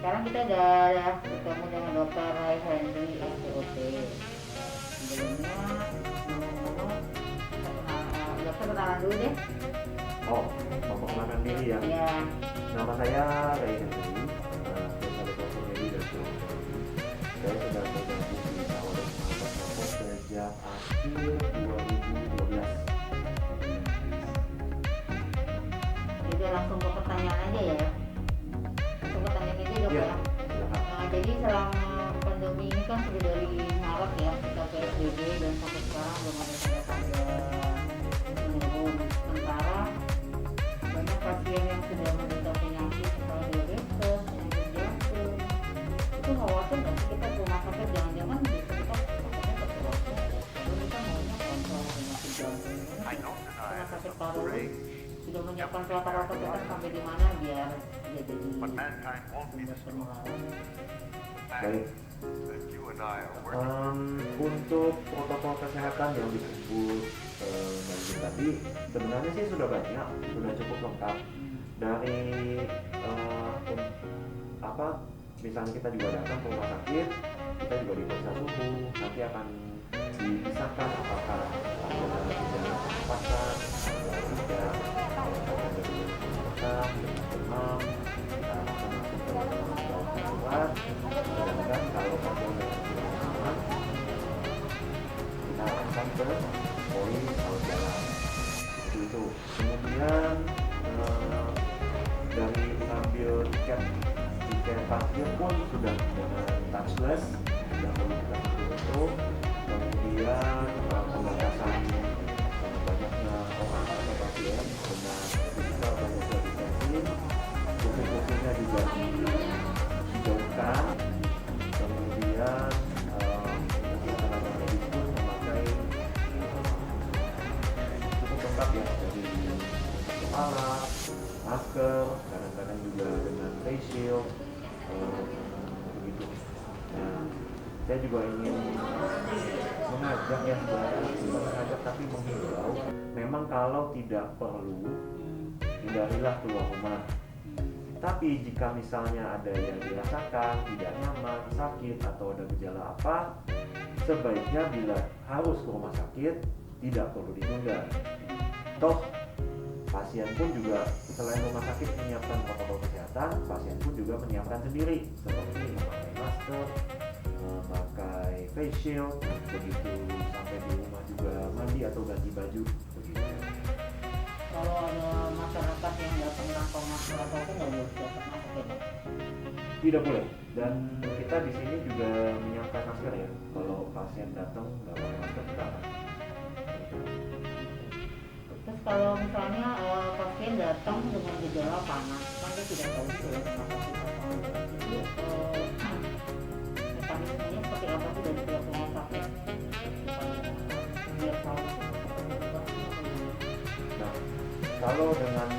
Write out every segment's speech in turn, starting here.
Sekarang kita udah bertemu dengan Dokter Ray Henry SPOT. Sebelumnya ngomong-ngomong, dokter kenalan dulu deh. Oh, memperkenalkan diri ya. Iya. Nama saya Ray Henry, spesialis ortopedi dan fisioterapis. Saya sudah bergabung di Sawadok Makassar sejak akhir 2012. Jadi langsung ke pertanyaan aja ya. Langsung pertanyaan aja dok Iya, ya. silakan. Nah, jadi selama pandemi ini kan sudah dari Maret ya kita PSBB dan sampai sekarang belum ada tanda-tanda menurun. Sementara banyak pasien yang sudah menderita penyakit seperti diabetes, penyakit jantung. Itu khawatir nggak sih kita ke rumah sakit, jangan-jangan bisa kita sakitnya terpuruknya. Lalu kita maunya kontrol penyakit jantung. Rumah sakit Paru sudah menyiapkan protokol kesehatan sampai di mana biar dia jadi sumber penularan. Baik. Untuk protokol kesehatan yang disebut dari tadi sebenarnya sih sudah banyak, sudah cukup lengkap. Dari misalnya kita juga datang ke rumah sakit, kita juga diperiksa suhu, nanti akan dipisahkan apakah ada gejala pernapasan atau tidak. Kalau misalnya ada gejala pernapasan dengan demam, kita akan langsung ke gawat darurat. Sedangkan kalau pasien dengan gejala aman, kita akan ke polis rawat jalan. Seperti itu. Kemudian dari mengambil tiket parkir pun sudah dengan touchless, tidak perlu kita tutup. Kemudian pembatasan banyaknya orang atau pasien dengan physical dan social distancing, kursi-kursinya juga dijauhkan. Kemudian tenaga medis pun memakai cukup lengkap ya, dari kepala, masker, kadang-kadang juga dengan face shield, begitu. Nah, saya juga ingin mengajak ya, bukan mengajak tapi menghimbau. Memang kalau tidak perlu, hindarilah keluar rumah. Tapi jika misalnya ada yang dirasakan tidak nyaman, sakit atau ada gejala apa, sebaiknya bila harus ke rumah sakit tidak perlu ditunda. Toh pasien pun juga selain rumah sakit menyiapkan protokol kesehatan, pasien pun juga menyiapkan sendiri seperti memakai masker, memakai face shield, begitu sampai di rumah juga mandi atau ganti baju begitu. Kalau ada masyarakat yang datang tanpa masker atau apa nggak boleh datang masuk ya? Tidak boleh. Dan kita di sini juga menyiapkan masker ya. Kalau pasien datang nggak pakai masker kita akan. Terus kalau misalnya pasien datang dengan gejala panas, kan dia tidak tahu itu ya kenapa kita tahu. Mekanismenya seperti apa sih dari pihak rumah sakit? Biar tahu. Nah, kalau dengan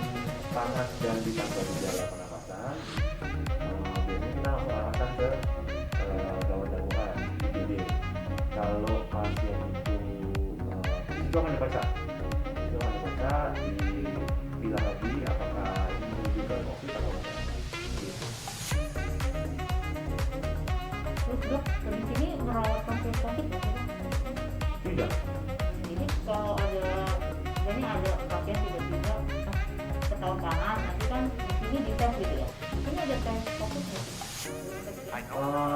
panas dan ditambah gejala pernapasan, biasanya kita langsung arahkan ke gawat darurat IGD. Kalau pasien itu akan diperiksa, dibilang lagi apakah ini menunjukkan COVID atau bukan. Terus dok, di sini merawat pasien COVID nggak sih? Tidak. Jadi kalau ada pasien tiba-tiba ketahuan panas, nanti kan di sini dites gitu ya. Ini ada tes COVID nggak sih?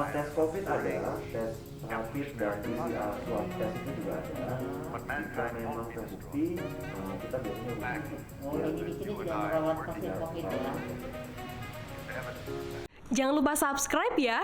Tes COVID ada, tes rapid dan PCR swab test itu juga ada. Jika memang terbukti, kita biasanya Oh, jadi di sini juga merawat pasien COVID ya. Jangan lupa subscribe ya.